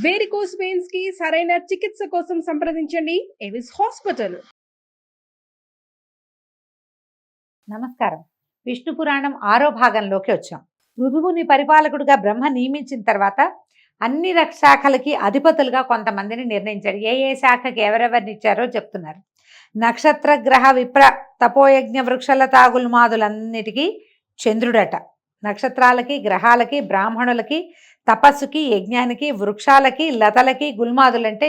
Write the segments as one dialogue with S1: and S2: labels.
S1: Varicose veins కి సరైన చికిత్స కోసం సంప్రదించండి ఎవిస్ హాస్పిటల్.
S2: నమస్కారం. విష్ణు పురాణం 6వ భాగంలోకి వచ్చాం. పృథువుని పరిపాలకుడిగా బ్రహ్మ నియమించిన తర్వాత అన్ని శాఖలకి అధిపతులుగా కొంతమందిని నిర్ణయించాడు. ఏ ఏ శాఖకి ఎవరెవరిని ఇచ్చారో చెప్తున్నారు. నక్షత్ర గ్రహ విప్ర తపోయజ్ఞ వృక్షలతా గుల్మాదులన్నిటికీ చంద్రుడట. నక్షత్రాలకి, గ్రహాలకి, బ్రాహ్మణులకి, తపస్సుకి, యజ్ఞానికి, వృక్షాలకి, లతలకి, గుల్మాదులంటే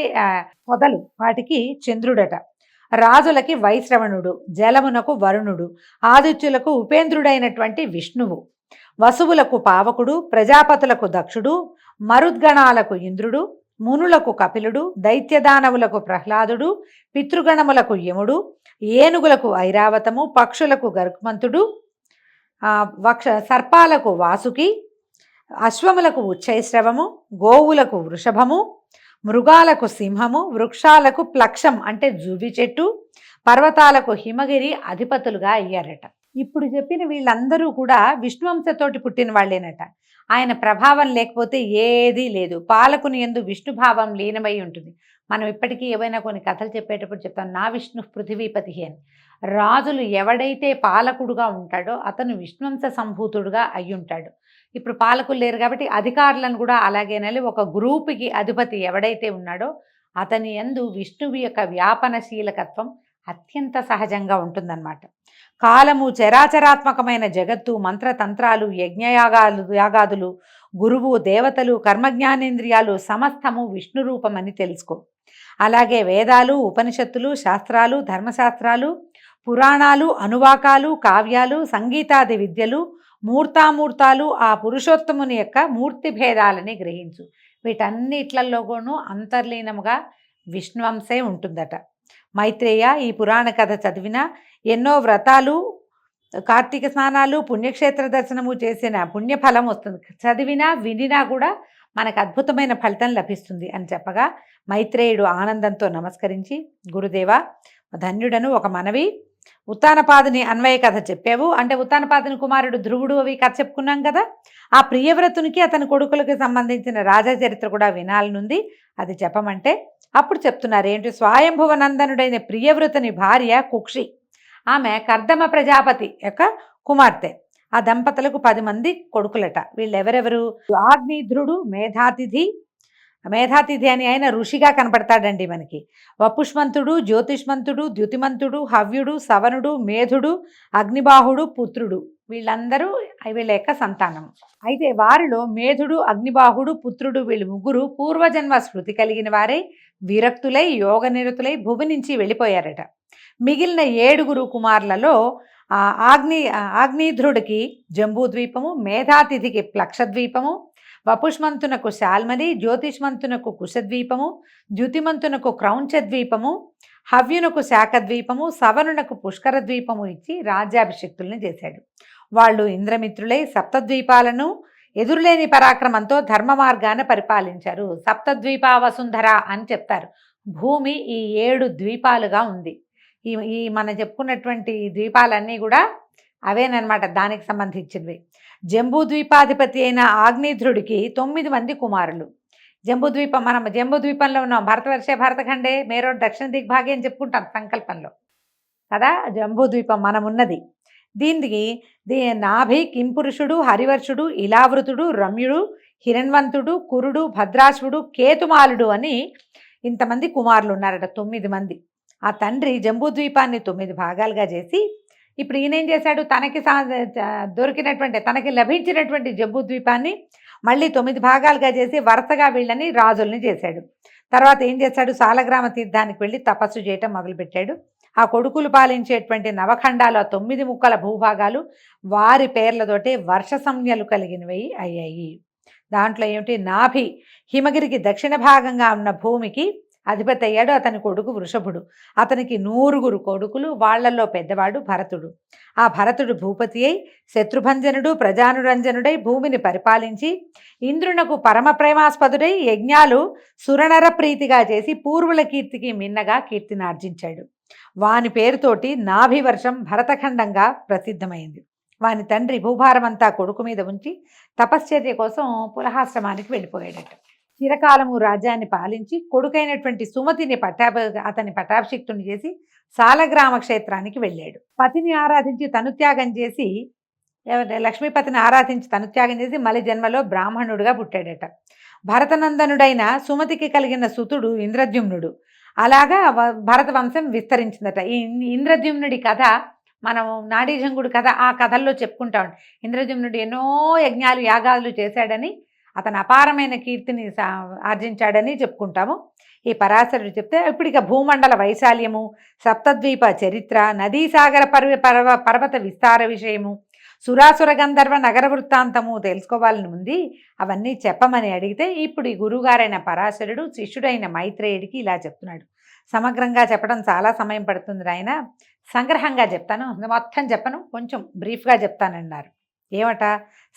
S2: పొదలు, వాటికి చంద్రుడట. రాజులకి వైశ్రవణుడు, జలమునకు వరుణుడు, ఆదిత్యులకు ఉపేంద్రుడైనటువంటి విష్ణువు, వసువులకు పావకుడు, ప్రజాపతులకు దక్షుడు, మరుద్గణాలకు ఇంద్రుడు, మునులకు కపిలుడు, దైత్యదానవులకు ప్రహ్లాదుడు, పితృగణములకు యముడు, ఏనుగులకు ఐరావతము, పక్షులకు గరుక్మంతుడు, సర్పాలకు వాసుకి, అశ్వములకు ఉచ్చైశ్రవము, గోవులకు వృషభము, మృగాలకు సింహము, వృక్షాలకు ప్లక్షం అంటే జువి చెట్టు, పర్వతాలకు హిమగిరి అధిపతులుగా అయ్యారట. ఇప్పుడు చెప్పిన వీళ్ళందరూ కూడా విష్ణువంశతోటి పుట్టిన వాళ్ళేనట. ఆయన ప్రభావం లేకపోతే ఏదీ లేదు. పాలకుని యందు విష్ణుభావం లీనమై ఉంటుంది. మనం ఇప్పటికీ ఏవైనా కొన్ని కథలు చెప్పేటప్పుడు చెప్తాం, నా విష్ణు పృథివీపతి అని. రాజులు ఎవడైతే పాలకుడుగా ఉంటాడో అతను విష్ణువంశ సంభూతుడుగా అయి ఉంటాడు. ఇప్పుడు పాలకులు లేరు కాబట్టి అధికారులను కూడా అలాగేనాలి. ఒక గ్రూపుకి అధిపతి ఎవడైతే ఉన్నాడో అతని యందు విష్ణువు యొక్క వ్యాపనశీలకత్వం అత్యంత సహజంగా ఉంటుందన్నమాట. కాలము, చరాచరాత్మకమైన జగత్తు, మంత్రతంత్రాలు, యాగాదులు, గురువు, దేవతలు, కర్మజ్ఞానేంద్రియాలు సమస్తము విష్ణు రూపమని తెలుసుకో. అలాగే వేదాలు, ఉపనిషత్తులు, శాస్త్రాలు, ధర్మశాస్త్రాలు, పురాణాలు, అనువాకాలు, కావ్యాలు, సంగీతాది విద్యలు, మూర్తామూర్తాలు ఆ పురుషోత్తముని యొక్క మూర్తి భేదాలని గ్రహించు. వీటన్నిట్లలోనూ అంతర్లీనముగా విష్ణువంశే ఉంటుందట. మైత్రేయ, ఈ పురాణ కథ చదివినా ఎన్నో వ్రతాలు, కార్తీక స్నానాలు, పుణ్యక్షేత్ర దర్శనము చేసిన పుణ్యఫలం వస్తుంది. చదివినా వినినా కూడా మనకు అద్భుతమైన ఫలితం లభిస్తుంది అని చెప్పగా మైత్రేయుడు ఆనందంతో నమస్కరించి, గురుదేవా ధన్యుడను, ఒక మనవి. ఉత్తానపాదుని అన్వయ కథ చెప్పావు అంటే ఉత్తానపాదుని కుమారుడు ధ్రువుడు అవి కథ చెప్పుకున్నాం కదా. ఆ ప్రియవ్రతునికి అతని కొడుకులకి సంబంధించిన రాజా చరిత్ర కూడా వినాలనుంది, అది చెప్పమంటే అప్పుడు చెప్తున్నారు. ఏంటి, స్వయంభువనందనుడైన ప్రియవ్రతుని భార్య కుక్షి, ఆమె కర్దమ ప్రజాపతి యొక్క కుమార్తె. ఆ దంపతులకు 10 మంది కొడుకులట. వీళ్ళెవరెవరు? ఆగ్నేధ్రుడు, మేధాతిథి అని ఆయన ఋషిగా కనపడతాడండి మనకి. వపుష్మంతుడు, జ్యోతిష్మంతుడు, ద్యుతిమంతుడు, హవ్యుడు, సవనుడు, మేధుడు, అగ్నిబాహుడు, పుత్రుడు, వీళ్ళందరూ వీళ్ళ యొక్క సంతానం. అయితే వారిలో మేధుడు, అగ్నిబాహుడు, పుత్రుడు వీళ్ళు ముగ్గురు పూర్వజన్మ స్మృతి కలిగిన వారై విరక్తులై యోగనిరతులై భూమి నుంచి వెళ్ళిపోయారట. మిగిలిన 7 కుమారులలో ఆగ్నేధ్రుడికి జంబూద్వీపము, మేధాతిథికి ప్లక్షద్వీపము, వపుష్మంతునకు శాల్మలి, జ్యోతిష్మంతునకు కుశద్వీపము, ద్యుతిమంతునకు క్రౌంచద్వీపము, హవ్యునకు శాఖద్వీపము, సవనునకు పుష్కర ద్వీపము ఇచ్చి రాజ్యాభిషిక్తుల్ని చేశాడు. వాళ్ళు ఇంద్రమిత్రులై సప్తద్వీపాలను ఎదురులేని పరాక్రమంతో ధర్మ మార్గాన పరిపాలించారు. సప్తద్వీపా వసుంధర అని చెప్తారు. భూమి ఈ 7 ద్వీపాలుగా ఉంది. ఈ మనం చెప్పుకున్నటువంటి ద్వీపాలన్నీ కూడా అవేనమాట, దానికి సంబంధించినవి. జంబూద్వీపాధిపతి అయిన ఆగ్నేధ్రుడికి 9 మంది కుమారులు. మనం జంబూద్వీపంలో ఉన్నాం. భరతఖండే మేరో దక్షిణ దిగ్భాగే అని చెప్పుకుంటాం సంకల్పంలో కదా. జంబూద్వీపం మనం ఉన్నది. దీనికి నాభి, కింపురుషుడు, హరివర్షుడు, ఇలావృతుడు, రమ్యుడు, హిరణ్వంతుడు, కురుడు, భద్రాశ్వుడు, కేతుమాలుడు అని ఇంతమంది కుమారులు ఉన్నారట. 9 మంది. ఆ తండ్రి జంబూద్వీపాన్ని 9 భాగాలుగా చేసి ఇప్పుడు ఈయనేం చేశాడు, తనకి లభించినటువంటి జంబూద్వీపాన్ని మళ్ళీ 9 భాగాలుగా చేసి వరుసగా వీళ్ళని రాజుల్ని చేశాడు. తర్వాత ఏం చేశాడు, సాలగ్రామ తీర్థానికి వెళ్ళి తపస్సు చేయటం మొదలుపెట్టాడు. ఆ కొడుకులు పాలించేటువంటి నవఖండాలు, ఆ 9 ముక్కల భూభాగాలు వారి పేర్లతోటే వర్ష సంజ్ఞలు కలిగినవి అయ్యాయి. దాంట్లో ఏమిటి, నాభి హిమగిరికి దక్షిణ భాగంగా ఉన్న భూమికి అధిపతి అయ్యాడు. అతని కొడుకు వృషభుడు. అతనికి 100 కొడుకులు. వాళ్లలో పెద్దవాడు భరతుడు. ఆ భరతుడు భూపతి అయి శత్రుభంజనుడు, ప్రజానురంజనుడై భూమిని పరిపాలించి ఇంద్రునకు పరమ ప్రేమాస్పదుడై యజ్ఞాలు సురనర ప్రీతిగా చేసి పూర్వుల కీర్తికి మిన్నగా కీర్తినార్జించాడు. వాని పేరుతోటి నాభివర్షం భరతఖండంగా ప్రసిద్ధమైంది. వాని తండ్రి భూభారమంతా కొడుకు మీద ఉంచి తపశ్చర్య కోసం పులహాశ్రమానికి వెళ్ళిపోయాడట. చిరకాలము రాజ్యాన్ని పాలించి కొడుకైనటువంటి సుమతిని అతని పట్టాభిషిక్తుని చేసి సాలగ్రామ క్షేత్రానికి వెళ్ళాడు. పతిని ఆరాధించి తనుత్యాగం చేసి లక్ష్మీపతిని ఆరాధించి తనుత్యాగం చేసి మలి జన్మలో బ్రాహ్మణుడుగా పుట్టాడట. భరతనందనుడైన సుమతికి కలిగిన సుతుడు ఇంద్రద్యుమ్నుడు. అలాగా భరత వంశం విస్తరించిందట. ఈ ఇంద్రద్యుమ్నుడి కథ మనం నాడీజంగుడు కథ ఆ కథల్లో చెప్పుకుంటాం. ఇంద్రద్యుమ్నుడు ఎన్నో యజ్ఞాలు యాగాలు చేశాడని, అతను అపారమైన కీర్తిని ఆర్జించాడని చెప్పుకుంటాము. ఈ పరాశరుడు చెప్తే ఇప్పుడు ఇక భూమండల వైశాల్యము, సప్తద్వీప చరిత్ర, నదీసాగర పర్వత విస్తార విషయము, సురాసుర గంధర్వ నగర వృత్తాంతము తెలుసుకోవాలని ఉంది. అవన్నీ చెప్పమని అడిగితే ఇప్పుడు ఈ గురువుగారైన పరాశరుడు శిష్యుడైన మైత్రేయుడికి ఇలా చెప్తున్నాడు. సమగ్రంగా చెప్పడం చాలా సమయం పడుతుంది ఆయన, సంగ్రహంగా చెప్తాను, మొత్తం చెప్పను, కొంచెం బ్రీఫ్గా చెప్తానన్నారు. ఏమట,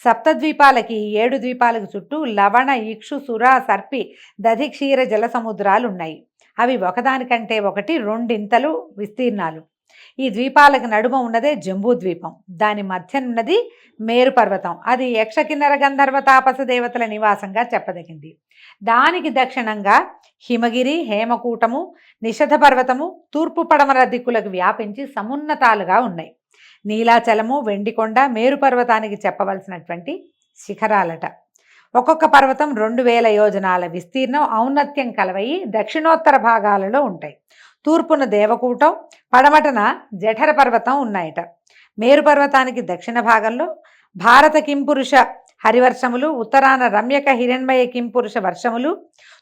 S2: సప్తద్వీపాలకి 7 ద్వీపాలకు చుట్టూ లవణ, ఇక్షు, సుర, సర్పి, దధి, క్షీర జల సముద్రాలు ఉన్నాయి. అవి ఒకదానికంటే ఒకటి 2 ఇంతలు విస్తీర్ణాలు. ఈ ద్వీపాలకు నడుమ ఉన్నదే జంబూ ద్వీపం. దాని మధ్యనున్నది మేరు పర్వతం. అది యక్ష కిన్నర గంధర్వ తాపస దేవతల నివాసంగా చెప్పదగింది. దానికి దక్షిణంగా హిమగిరి, హేమకూటము, నిషధ పర్వతము తూర్పు పడమర దిక్కులకు వ్యాపించి సమున్నతాలుగా ఉన్నాయి. నీలాచలము, వెండికొండ మేరు పర్వతానికి చెప్పవలసినటువంటి శిఖరాలట. ఒక్కొక్క పర్వతం 2000 యోజనాల విస్తీర్ణం, ఔన్నత్యం కలవయి దక్షిణోత్తర భాగాలలో ఉంటాయి. తూర్పున దేవకూటం, పడమటన జఠర పర్వతం ఉన్నాయట. మేరు పర్వతానికి దక్షిణ భాగంలో భారత కింపురుష హరివర్షములు, ఉత్తరాన రమ్యక హిరణ్మయ కింపురుష వర్షములు,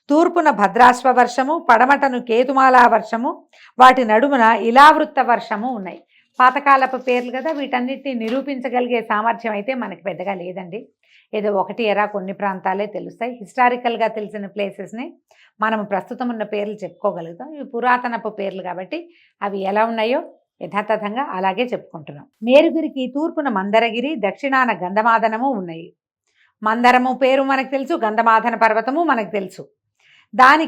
S2: తూర్పున భద్రాశ్వ వర్షము, పడమటను కేతుమాలా వర్షము, వాటి నడుమున ఇలావృత్త వర్షము ఉన్నాయి. పాతకాలపు పేర్లు కదా, వీటన్నిటిని నిరూపించగలిగే సామర్థ్యం అయితే మనకి పెద్దగా లేదండి. ఏదో ఒకటి ఎరా కొన్ని ప్రాంతాలే తెలుస్తాయి. హిస్టారికల్గా తెలిసిన ప్లేసెస్ని మనం ప్రస్తుతం ఉన్న పేర్లు చెప్పుకోగలుగుతాం. ఇవి పురాతనపు పేర్లు కాబట్టి అవి ఎలా ఉన్నాయో యథాతథంగా అలాగే చెప్పుకుంటున్నాం. మేరుగిరికి తూర్పున మందరగిరి, దక్షిణాన గంధమాదనము ఉన్నాయి. మందరము పేరు మనకు తెలుసు, గంధమాదన పర్వతము మనకు తెలుసు. దాని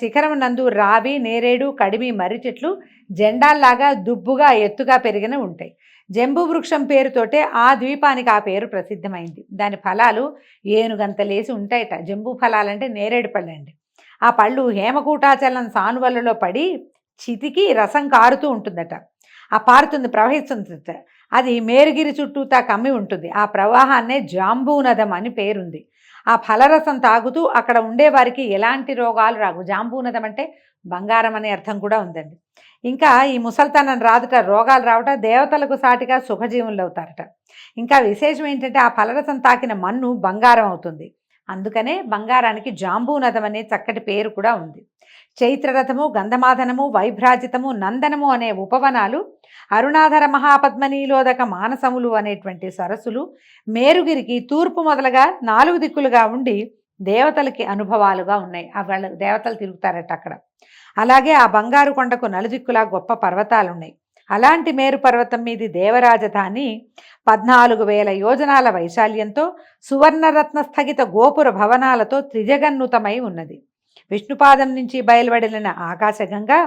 S2: శిఖరం నందు రావి, నేరేడు, కడిమి, మర్రి చెట్లు జెండాల్లాగా దుబ్బుగా ఎత్తుగా పెరిగిన ఉంటాయి. జంబూ వృక్షం పేరుతోటే ఆ ద్వీపానికి ఆ పేరు ప్రసిద్ధమైంది. దాని ఫలాలు ఏనుగంతలేసి ఉంటాయట. జంబూ ఫలాలంటే నేరేడు పళ్ళు అండి. ఆ పళ్ళు హేమకూటాచలం సానువలలో పడి చితికి రసం కారుతూ ఉంటుందట. ఆ ప్రవహిస్తుందట. అది మేరుగిరి చుట్టూతా కమ్మి ఉంటుంది. ఆ ప్రవాహాన్నే జాంబూనదం అని పేరుంది. ఆ ఫలరసం తాగుతూ అక్కడ ఉండేవారికి ఎలాంటి రోగాలు రావు. జాంబూనదం అంటే బంగారం అనే అర్థం కూడా ఉందండి. ఇంకా ఈ ముసల్తనం రాదుట, రోగాలు రావట, దేవతలకు సాటిగా సుఖజీవులు అవుతారట. ఇంకా విశేషం ఏంటంటే ఆ ఫలరసం తాకిన మన్ను బంగారం అవుతుంది. అందుకనే బంగారానికి జాంబూనదం అనే చక్కటి పేరు కూడా ఉంది. చైత్రరథము, గంధమాదనము, వైభ్రాజితము, నందనము అనే ఉపవనాలు, అరుణాధర మహాపద్మనీలోదక మానసములు అనేటువంటి సరస్సులు మేరుగిరికి తూర్పు మొదలుగా 4 దిక్కులుగా ఉండి దేవతలకి అనుభవాలుగా ఉన్నాయి. వాళ్ళ దేవతలు తిరుగుతారట అక్కడ. అలాగే ఆ బంగారు కొండకు నలుదిక్కులా గొప్ప పర్వతాలు ఉన్నాయి. అలాంటి మేరు పర్వతం మీది దేవరాజధాని 14,000 యోజనాల వైశాల్యంతో సువర్ణరత్న స్థగిత గోపుర భవనాలతో త్రిజగన్నుతమై ఉన్నది. విష్ణుపాదం నుంచి బయలువడిలిన ఆకాశగంగా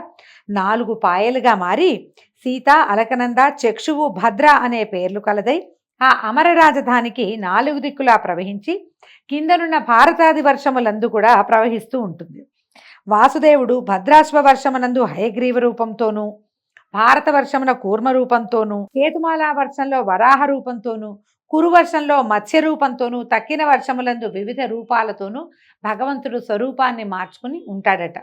S2: 4 పాయలుగా మారి సీత, అలకనంద, చక్షువు, భద్ర అనే పేర్లు కలదై ఆ అమర రాజధానికి 4 దిక్కులా ప్రవహించి కిందనున్న భారతాది వర్షములందు కూడా ప్రవహిస్తూ ఉంటుంది. వాసుదేవుడు భద్రాశ్వ వర్షమునందు హయగ్రీవ రూపంతోనూ, భారత వర్షమున కూర్మ రూపంతోనూ, కేతుమాలా వర్షంలో వరాహ రూపంతోనూ, కురువర్షంలో మత్స్య రూపంతోనూ, తక్కిన వర్షములందు వివిధ రూపాలతోనూ భగవంతుడు స్వరూపాన్ని మార్చుకుని ఉంటాడట.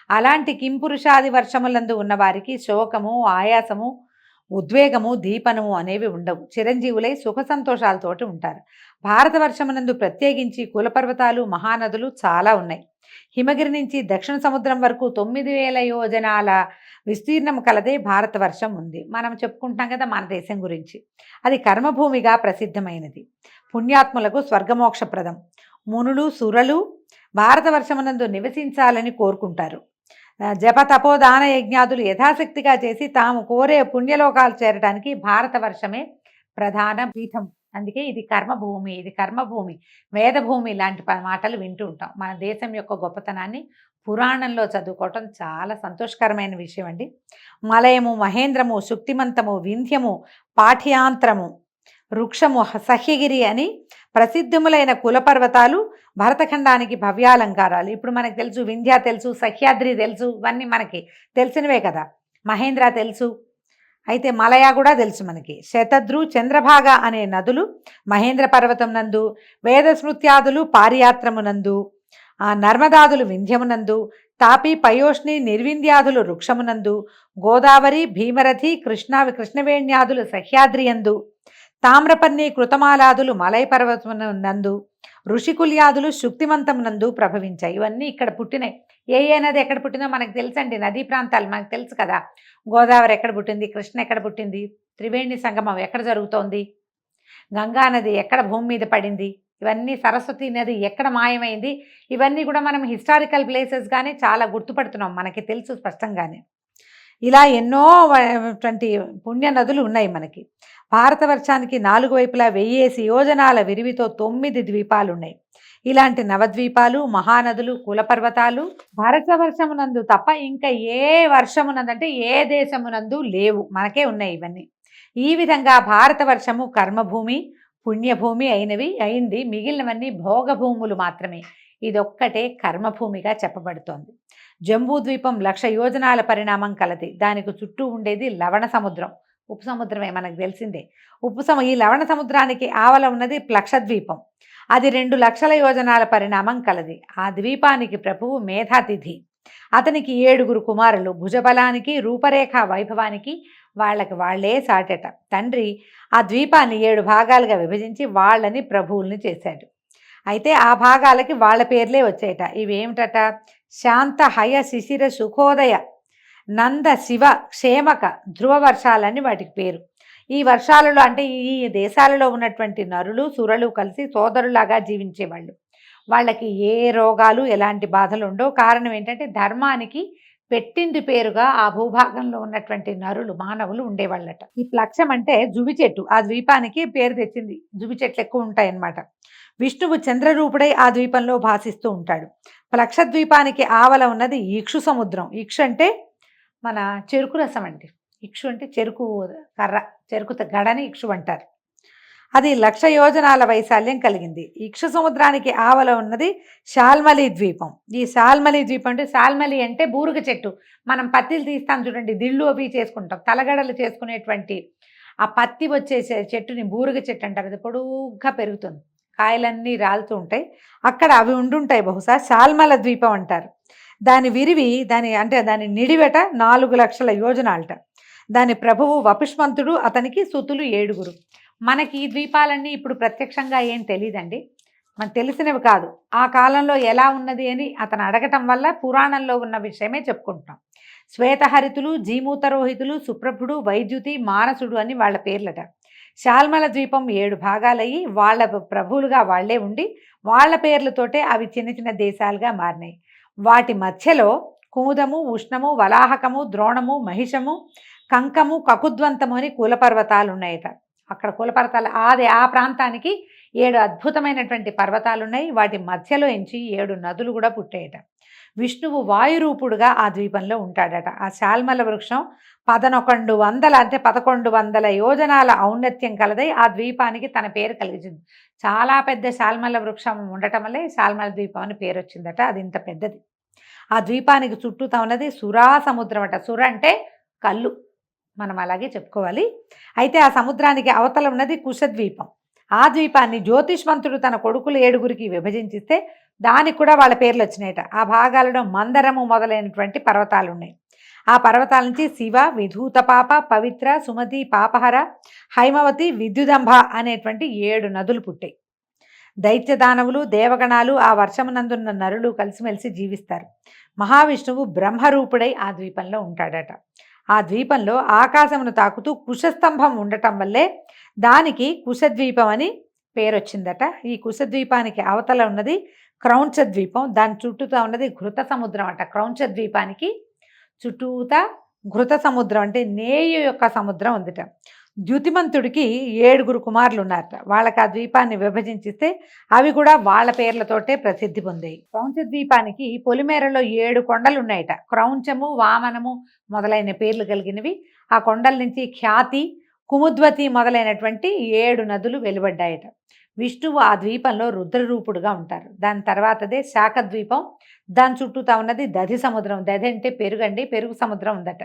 S2: అలాంటి కింపురుషాది వర్షములందు ఉన్నవారికి శోకము, ఆయాసము, ఉద్వేగము, దీపనము అనేవి ఉండవు. చిరంజీవులై సుఖ సంతోషాలతోటి ఉంటారు. భారత వర్షమునందు ప్రత్యేకించి కులపర్వతాలు, మహానదులు చాలా ఉన్నాయి. హిమగిరి నుంచి దక్షిణ సముద్రం వరకు 9,000 యోజనాల విస్తీర్ణం కలదే భారతవర్షం ఉంది. మనం చెప్పుకుంటాం కదా మన దేశం గురించి. అది కర్మభూమిగా ప్రసిద్ధమైనది. పుణ్యాత్ములకు స్వర్గమోక్షప్రదం. మునులు, సురలు భారతవర్షమునందు నివసించాలని కోరుకుంటారు. జప తపోదాన యజ్ఞాదులు యథాశక్తిగా చేసి తాము కోరే పుణ్యలోకాలు చేరడానికి భారతవర్షమే ప్రధాన పీఠం. అందుకే ఇది కర్మభూమి, ఇది కర్మభూమి, వేదభూమి లాంటి మాటలు వింటూ ఉంటాం. మన దేశం యొక్క గొప్పతనాన్ని పురాణంలో చదువుకోవటం చాలా సంతోషకరమైన విషయం అండి. మలయము, మహేంద్రము, శుక్తిమంతము, వింధ్యము, పాఠ్యాంతరము, వృక్షము, సహ్యగిరి అని ప్రసిద్ధములైన కులపర్వతాలు భరతఖండానికి భవ్యాలంకారాలు. ఇప్పుడు మనకు తెలుసు వింధ్య తెలుసు, సహ్యాద్రి తెలుసు, ఇవన్నీ మనకి తెలిసినవే కదా. మహేంద్ర తెలుసు, అయితే మలయ కూడా తెలుసు మనకి. శతద్రు, చంద్రభాగ అనే నదులు మహేంద్ర పర్వతం నందు, వేదస్మృత్యాదులు పారియాత్రమునందు, నర్మదాదులు వింధ్యమునందు, తాపి పయోష్ణి నిర్వింధ్యాదులు వృక్షమునందు, గోదావరి భీమరథి కృష్ణవేణ్యాదులు సహ్యాద్రియందు, తామ్రపర్ణి కృతమాలాదులు మలయ పర్వతమునందు, ఋషికుల్యాదులు శుక్తిమంతమునందు ప్రభవించాయి. ఇవన్నీ ఇక్కడ పుట్టినాయి. ఏ నది ఎక్కడ పుట్టిందో మనకు తెలుసండి. నదీ ప్రాంతాలు మనకు తెలుసు కదా. గోదావరి ఎక్కడ పుట్టింది, కృష్ణ ఎక్కడ పుట్టింది, త్రివేణి సంగమం ఎక్కడ జరుగుతోంది, గంగా నది ఎక్కడ భూమి మీద పడింది, ఇవన్నీ సరస్వతి నది ఎక్కడ మాయమైంది, ఇవన్నీ కూడా మనం హిస్టారికల్ ప్లేసెస్గానే చాలా గుర్తుపడుతున్నాం, మనకి తెలుసు స్పష్టంగానే. ఇలా ఎన్నో పుణ్య నదులు ఉన్నాయి మనకి. భారతవర్షానికి 4 వైపులా 1000 యోజనాల విరివితో 9 ద్వీపాలున్నాయి. ఇలాంటి నవద్వీపాలు, మహానదులు, కులపర్వతాలు భారతవర్షమునందు తప్ప ఇంకా ఏ వర్షమునందంటే ఏ దేశమునందు లేవు, మనకే ఉన్నాయి ఇవన్నీ. ఈ విధంగా భారతవర్షము కర్మభూమి, పుణ్యభూమి అయింది. మిగిలినవన్నీ భోగభూములు మాత్రమే. ఇదొక్కటే కర్మభూమిగా చెప్పబడుతోంది. జంబూద్వీపం 1,00,000 యోజనాల పరిణామం కలది. దానికి చుట్టూ ఉండేది లవణ సముద్రం, ఉప్పు సముద్రమే మనకు తెలిసిందే. ఈ లవణ సముద్రానికి ఆవల ఉన్నది ప్లక్షద్వీపం. అది 2,00,000 యోజనాల పరిణామం కలది. ఆ ద్వీపానికి ప్రభువు మేధాతిథి. అతనికి 7 కుమారులు. భుజబలానికి, రూపరేఖ వైభవానికి వాళ్లే సాటెట. తండ్రి ఆ ద్వీపాన్ని 7 భాగాలుగా విభజించి వాళ్ళని ప్రభువుల్ని చేశాడు. అయితే ఆ భాగాలకి వాళ్ళ పేర్లే వచ్చాయట. ఇవేమిటట? శాంత, హయ, శిశిర, సుఖోదయ, నంద, శివ, క్షేమక, ధ్రువ వర్షాలని వాటికి పేరు. ఈ వర్షాలలో అంటే ఈ దేశాలలో ఉన్నటువంటి నరులు సురలు కలిసి సోదరులాగా జీవించేవాళ్ళు. వాళ్ళకి ఏ రోగాలు ఎలాంటి బాధలు ఉండవు. కారణం ఏంటంటే ధర్మానికి పెట్టింది పేరుగా ఆ భూభాగంలో ఉన్నటువంటి నరులు, మానవులు ఉండేవాళ్ళట. ఈ ప్లక్షం అంటే జువి చెట్టు, ఆ ద్వీపానికి పేరు తెచ్చింది. జువి చెట్లు ఎక్కువ ఉంటాయన్నమాట. విష్ణువు చంద్రరూపుడై ఆ ద్వీపంలో భాసిస్తూ ఉంటాడు. ప్లక్ష ద్వీపానికి ఆవల ఉన్నది ఇక్షు సముద్రం. ఇక్షు అంటే మన చెరుకు రసం అండి. ఇక్షు అంటే చెరుకు కర్ర, చెరుకు గడని ఇక్షు అంటారు. అది 1,00,000 యోజనాల వైశాల్యం కలిగింది. ఇక్షు సముద్రానికి ఆవల ఉన్నది శాల్మలి ద్వీపం. ఈ శాల్మలి ద్వీపం అంటే, శాల్మలి అంటే బూరుగ చెట్టు. మనం పత్తిలు తీస్తాం చూడండి, దిళ్ళు అవి చేసుకుంటాం, తలగడలు చేసుకునేటువంటి ఆ పత్తి వచ్చే చెట్టుని బూరుగ చెట్టు అంటారు. అది పొడుగ్గా పెరుగుతుంది, కాయలన్నీ రాలుతూ ఉంటాయి. అక్కడ అవి ఉండుంటాయి, బహుశా శాల్మల ద్వీపం అంటారు. దాని విరివి దాని నిడివెట 4,00,000 యోజనాలట. దాని ప్రభువు వపిష్మంతుడు, అతనికి సుతులు 7. మనకి ఈ ద్వీపాలన్నీ ఇప్పుడు ప్రత్యక్షంగా ఏం తెలియదండి, మనకు తెలిసినవి కాదు. ఆ కాలంలో ఎలా ఉన్నది అని అతను అడగటం వల్ల పురాణంలో ఉన్న విషయమే చెప్పుకుంటున్నాం. శ్వేతహరితులు, జీమూతరోహితులు, సుప్రభుడు, వైద్యుతి, మానసుడు అని వాళ్ళ పేర్లట. శాల్మల ద్వీపం 7 భాగాలయ్యి వాళ్ళ ప్రభువులుగా వాళ్లే ఉండి వాళ్ళ పేర్లతోటే అవి చిన్న చిన్న దేశాలుగా మారినాయి. వాటి మధ్యలో కుముదము, ఉష్ణము, వలాహకము, ద్రోణము, మహిషము, కంకము, కకుద్వంతము అని కులపర్వతాలు ఉన్నాయట. అక్కడ కులపర్వతాలు ఆ ప్రాంతానికి 7 అద్భుతమైనటువంటి పర్వతాలు ఉన్నాయి. వాటి మధ్యలో ఎంచి 7 నదులు కూడా పుట్టాయట. విష్ణువు వాయురూపుడుగా ఆ ద్వీపంలో ఉంటాడట. ఆ శాల్మల వృక్షం 1100 యోజనాల ఔన్నత్యం కలదై ఆ ద్వీపానికి తన పేరు కలిగించింది. చాలా పెద్ద శాల్మల వృక్షం ఉండటం వల్లే శాల్మల ద్వీపం అని పేరు వచ్చిందట. అది ఇంత పెద్దది. ఆ ద్వీపానికి చుట్టూతా ఉన్నది సురా సముద్రం అట. సుర అంటే కళ్ళు, మనం అలాగే చెప్పుకోవాలి. అయితే ఆ సముద్రానికి అవతల ఉన్నది కుశద్వీపం. ఆ ద్వీపాన్ని జ్యోతిష్మంతుడు తన కొడుకులు 7 విభజించిస్తే దానికి కూడా వాళ్ళ పేర్లు వచ్చినాయట. ఆ భాగాలలో మందరము మొదలైనటువంటి పర్వతాలు ఉన్నాయి. ఆ పర్వతాల నుంచి శివ, విధూతపాప, పవిత్ర, సుమతి, పాపహర, హైమవతి, విద్యుదంభ అనేటువంటి 7 నదులు పుట్టాయి. దైత్యదానవులు, దేవగణాలు, ఆ వర్షమునందున్న నరులు కలిసిమెలిసి జీవిస్తారు. మహావిష్ణువు బ్రహ్మరూపుడై ఆ ద్వీపంలో ఉంటాడట. ఆ ద్వీపంలో ఆకాశమును తాకుతూ కుశస్తంభం ఉండటం వల్లే దానికి కుశద్వీపం అని పేరు వచ్చిందట. ఈ కుశద్వీపానికి అవతల ఉన్నది క్రౌంచ ద్వీపం. దాని చుట్టూతా ఉన్నది ఘృత సముద్రం అట. క్రౌంచ ద్వీపానికి చుట్టూతా ఘృత సముద్రం అంటే నేయు యొక్క సముద్రం ఉందిట. ద్యుతిమంతుడికి 7 కుమారులు ఉన్నారట. వాళ్ళకి ఆ ద్వీపాన్ని విభజించిస్తే అవి కూడా వాళ్ళ పేర్లతోటే ప్రసిద్ధి పొందాయి. క్రౌంచ ద్వీపానికి పొలిమేరలో 7 కొండలు ఉన్నాయట. క్రౌంచము, వామనము మొదలైన పేర్లు కలిగినవి. ఆ కొండల నుంచి ఖ్యాతి, కుముద్వతి మొదలైనటువంటి 7 నదులు వెలువడ్డాయట. విష్ణువు ఆ ద్వీపంలో రుద్రరూపుడుగా ఉంటారు. దాని తర్వాతదే శాఖద్వీపం, దాని చుట్టూతా ఉన్నది దధి సముద్రం. దధి అంటే పెరుగండి, పెరుగు సముద్రం ఉందట.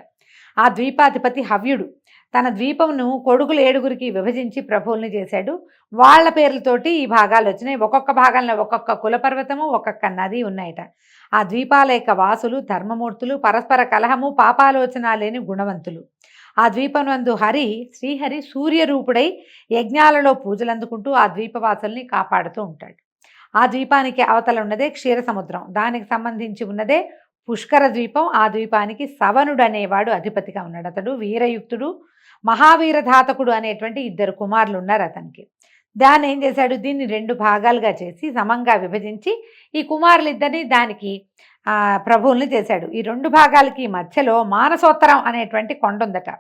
S2: ఆ ద్వీపాధిపతి హవ్యుడు తన ద్వీపమును కొడుకులు 7గురికి విభజించి ప్రభువుల్ని చేశాడు. వాళ్ళ పేర్లతోటి ఈ భాగాలు వచ్చినాయి. ఒక్కొక్క భాగంలో ఒక్కొక్క కులపర్వతము, ఒక్కొక్క నది ఉన్నాయట. ఆ ద్వీపాల యొక్క వాసులు ధర్మమూర్తులు, పరస్పర కలహము పాపాలోచన లేని గుణవంతులు. ఆ ద్వీపనందు శ్రీహరి సూర్యరూపుడై యజ్ఞాలలో పూజలు అందుకుంటూ ఆ ద్వీపవాసుల్ని కాపాడుతూ ఉంటాడు. ఆ ద్వీపానికి అవతల ఉన్నదే క్షీర సముద్రం, దానికి సంబంధించి ఉన్నదే పుష్కర ద్వీపం. ఆ ద్వీపానికి సవనుడు అనేవాడు అధిపతిగా ఉన్నాడు. అతడు వీరయుక్తుడు, మహావీరధాతకుడు అనేటువంటి 2 కుమారులు ఉన్నారు అతనికి. దాన్ని ఏం చేశాడు, దీన్ని 2 భాగాలుగా చేసి సమంగా విభజించి ఈ కుమారులిద్దరిని దానికి ప్రభువుల్ని చేశాడు. ఈ 2 భాగాలకి మధ్యలో మానసోత్తరం అనేటువంటి కొండ ఉందట.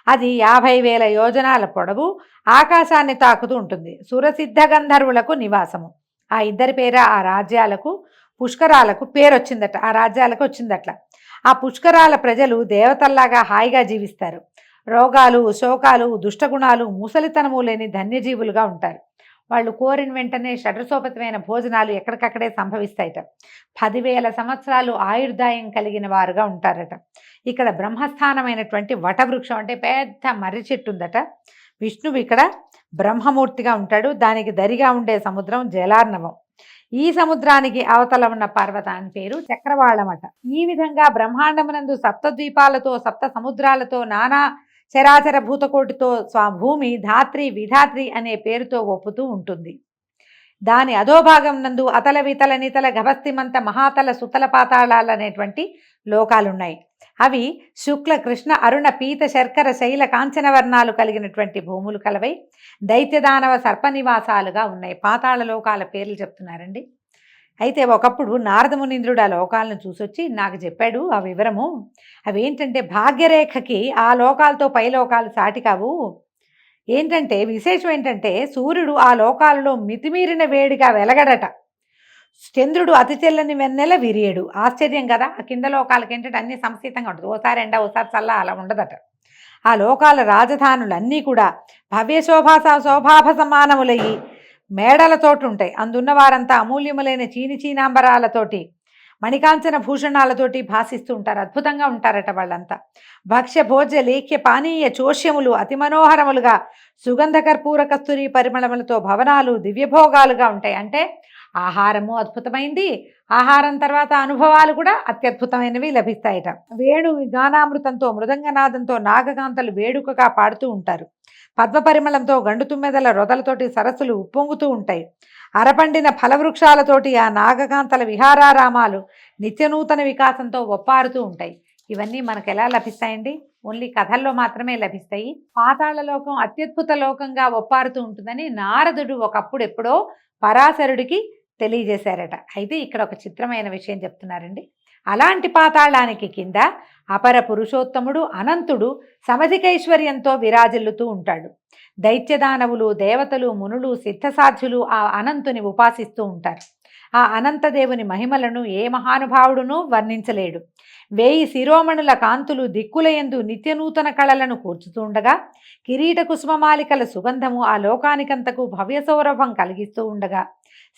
S2: అది 50,000 యోజనాల పొడవు, ఆకాశాన్ని తాకుతూ ఉంటుంది. సురసిద్ధ గంధర్వులకు నివాసము. ఆ ఇద్దరి పేర ఆ రాజ్యాలకు పుష్కరాలకు పేరు వచ్చిందట, ఆ రాజ్యాలకు వచ్చిందట్ల. ఆ పుష్కరాల ప్రజలు దేవతల్లాగా హాయిగా జీవిస్తారు. రోగాలు, శోకాలు, దుష్టగుణాలు, ముసలితనము లేని ధన్యజీవులుగా ఉంటారు. వాళ్ళు కోరిన వెంటనే షడ్రసోపతమైన భోజనాలు ఎక్కడికక్కడే సంభవిస్తాయట. 10,000 సంవత్సరాలు ఆయుర్దాయం కలిగిన వారుగా ఉంటారట. ఇక్కడ బ్రహ్మస్థానమైనటువంటి వటవృక్షం అంటే పెద్ద మర్రి చెట్టు ఉందట. విష్ణువు ఇక్కడ బ్రహ్మమూర్తిగా ఉంటాడు. దానికి దరిగా ఉండే సముద్రం జలార్ణవం. ఈ సముద్రానికి అవతల ఉన్న పర్వతాన్ని పేరు చక్రవాళమట. ఈ విధంగా బ్రహ్మాండమునందు సప్తద్వీపాలతో, సప్త సముద్రాలతో, నానా చరాచర భూతకోటితో స్వభూమి ధాత్రి విధాత్రి అనే పేరుతో ఒప్పుతూ ఉంటుంది. దాని అధోభాగం నందు అతల వితల నితల గభస్తిమంత మహాతల సుతల పాతాళాలు అనేటువంటి లోకాలున్నాయి. అవి శుక్ల కృష్ణ అరుణ పీత శర్కర శైల కాంచన వర్ణాలు కలిగినటువంటి భూములు కలవై దైత్యదానవ సర్పనివాసాలుగా ఉన్నాయి. పాతాళ లోకాల పేర్లు చెప్తున్నారండి. అయితే ఒకప్పుడు నారదమునీంద్రుడు ఆ లోకాలను చూసొచ్చి నాకు చెప్పాడు ఆ వివరము. అవేంటంటే భాగ్యరేఖకి ఆ లోకాలతో పై లోకాలు సాటి కావు. ఏంటంటే విశేషం ఏంటంటే సూర్యుడు ఆ లోకాలలో మితిమీరిన వేడిగా వెలగడట. చంద్రుడు అతి చెల్లని వెన్నెల విరియడు. ఆశ్చర్యం కదా. ఆ కింద లోకాలకి ఏంటంటే అన్ని సంస్థితంగా ఉంటుంది. ఓసారి ఎండ ఓసారి చల్ల అలా ఉండదట. ఆ లోకాల రాజధానులన్నీ కూడా భవ్య శోభాభ సమానములయ్యి మేడలతోటి ఉంటాయి. అందున్న వారంతా అమూల్యములైన చీనాంబరాలతోటి మణికాంచన భూషణాలతోటి భాసిస్తూ ఉంటారు. అద్భుతంగా ఉంటారట వాళ్ళంతా. భక్ష్య భోజ్య లేఖ్య పానీయ చోష్యములు అతి మనోహరములుగా సుగంధ కర్పూర కస్తూరి పరిమళములతో భవనాలు దివ్యభోగాలుగా ఉంటాయి. అంటే ఆహారము అద్భుతమైంది, ఆహారం తర్వాత అనుభవాలు కూడా అత్యద్భుతమైనవి లభిస్తాయట. వేణు గానామృతంతో మృదంగనాదంతో నాగకాంతలు వేడుకగా పాడుతూ ఉంటారు. పద్మ పరిమళంతో గండు తుమ్మెదల రొదలతోటి సరస్సులు ఉప్పొంగుతూ ఉంటాయి. అరపండిన ఫలవృక్షాలతోటి ఆ నాగకాంతల విహారారామాలు నిత్యనూతన వికాసంతో ఒప్పారుతూ ఉంటాయి. ఇవన్నీ మనకు ఎలా లభిస్తాయండి? ఓన్లీ కథల్లో మాత్రమే లభిస్తాయి. పాతాళ లోకం అత్యద్భుత లోకంగా ఒప్పారుతూ ఉంటుందని నారదుడు ఒకప్పుడు ఎప్పుడో పరాశరుడికి తెలియజేశారట. అయితే ఇక్కడ ఒక చిత్రమైన విషయం చెప్తున్నారండి. అలాంటి పాతాళానికి కింద అపర పురుషోత్తముడు అనంతుడు సమధికైశ్వర్యంతో విరాజిల్లుతూ ఉంటాడు. దైత్యదానవులు, దేవతలు, మునులు, సిద్ధసాధ్యులు ఆ అనంతుని ఉపాసిస్తూ ఉంటారు. ఆ అనంతదేవుని మహిమలను ఏ మహానుభావుడునూ వర్ణించలేడు. 1000 శిరోమణుల కాంతులు దిక్కులయందు నిత్యనూతన కళలను కూర్చుతూ ఉండగా కిరీట కుసుమమాలికల సుగంధము ఆ లోకానికంతకు భవ్య సౌరభం కలిగిస్తూ ఉండగా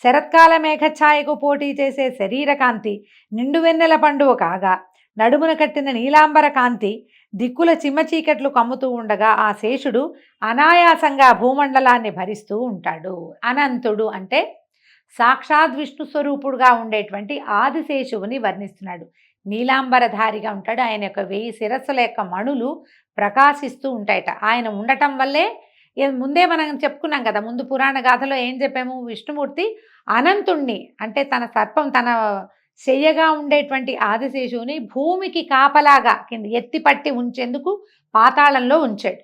S2: శరత్కాల మేఘఛాయకు పోటీ చేసే శరీరకాంతి నిండు వెన్నెల పండువ కాగా నడుమున కట్టిన నీలాంబర కాంతి దిక్కుల చిమ్మచీకట్లు కమ్ముతూ ఉండగా ఆ శేషుడు అనాయాసంగా భూమండలాన్ని భరిస్తూ ఉంటాడు. అనంతుడు అంటే సాక్షాత్ విష్ణు స్వరూపుడుగా ఉండేటువంటి ఆదిశేషువుని వర్ణిస్తున్నాడు. నీలాంబరధారిగా ఉంటాడు. ఆయన యొక్క 1000 శిరస్సుల యొక్క మణులు ప్రకాశిస్తూ ఉంటాయట. ఆయన ఉండటం వల్లే ముందే మనం చెప్పుకున్నాం కదా, ముందు పురాణ గాథలో ఏం చెప్పాము, విష్ణుమూర్తి అనంతుణ్ణి అంటే తన సర్పం తన శయ్యగా ఉండేటువంటి ఆదిశేషువుని భూమికి కాపలాగా కింద ఎత్తిపట్టి ఉంచేందుకు పాతాళంలో ఉంచాడు.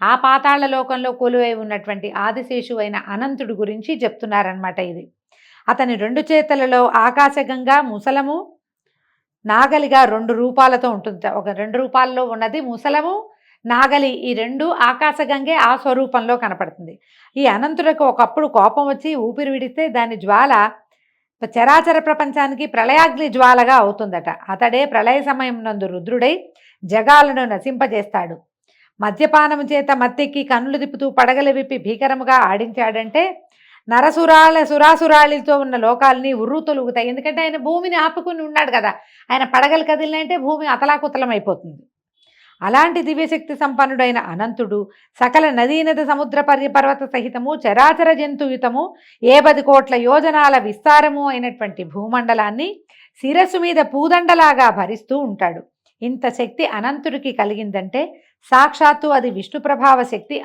S2: ఆ పాతాళ లోకంలో కొలువై ఉన్నటువంటి ఆదిశేషువు అయిన అనంతుడి గురించి చెప్తున్నారనమాట. ఇది అతని 2 చేతులలో ఆకాశగంగా ముసలము నాగలిగా 2 రూపాలతో ఉంటుంది. ఒక 2 రూపాల్లో ఉన్నది ముసలము నాగలి, ఈ 2 ఆకాశగంగే ఆ స్వరూపంలో కనపడుతుంది. ఈ అనంతుడికి ఒకప్పుడు కోపం వచ్చి ఊపిరి విడిస్తే దాని జ్వాల చరాచర ప్రపంచానికి ప్రళయాగ్ని జ్వాలగా అవుతుందట. అతడే ప్రళయ సమయం నందు రుద్రుడై జగాలను నశింపజేస్తాడు. మద్యపానము చేత మత్తెక్కి కన్నులు తిప్పుతూ పడగలు విప్పి భీకరముగా ఆడించాడంటే సురాసురాళితో ఉన్న లోకాలని ఉర్రు తొలుగుతాయి. ఎందుకంటే ఆయన భూమిని ఆపుకుని ఉన్నాడు కదా, ఆయన పడగలు కదిలినంటే భూమి అతలాకుతలం అయిపోతుంది. అలాంటి దివ్యశక్తి సంపన్నుడైన అనంతుడు సకల నదీనద సముద్ర పర్వత సహితము చరాచర జంతుయుతము 10 కోట్ల యోజనాల విస్తారము అయినటువంటి భూమండలాన్ని శిరస్సు మీద పూదండలాగా భరిస్తూ ఉంటాడు. ఇంత శక్తి అనంతుడికి కలిగిందంటే సాక్షాత్తు అది విష్ణు ప్రభావ శక్తి,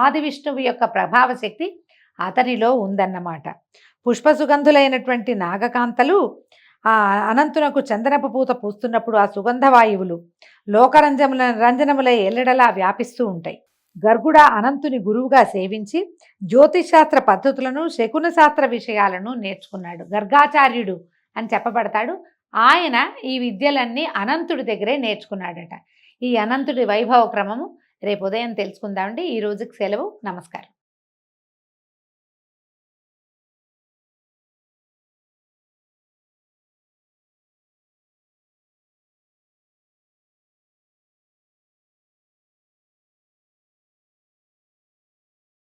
S2: ఆది విష్ణువు యొక్క ప్రభావ శక్తి అతనిలో ఉందన్నమాట. పుష్పసుగంధులైనటువంటి నాగకాంతలు ఆ అనంతునకు చందనపు పూత పూస్తున్నప్పుడు ఆ సుగంధవాయువులు రంజనములై ఎల్లడలా వ్యాపిస్తూ ఉంటాయి. గర్గుడ అనంతుని గురువుగా సేవించి జ్యోతిశాస్త్ర పద్ధతులను శకున శాస్త్ర విషయాలను నేర్చుకున్నాడు. గర్గాచార్యుడు అని చెప్పబడతాడు. ఆయన ఈ విద్యలన్నీ అనంతుడి దగ్గరే నేర్చుకున్నాడట. ఈ అనంతుడి వైభవ క్రమము రేపు ఉదయం తెలుసుకుందామండి. ఈ రోజుకి సెలవు. నమస్కారం.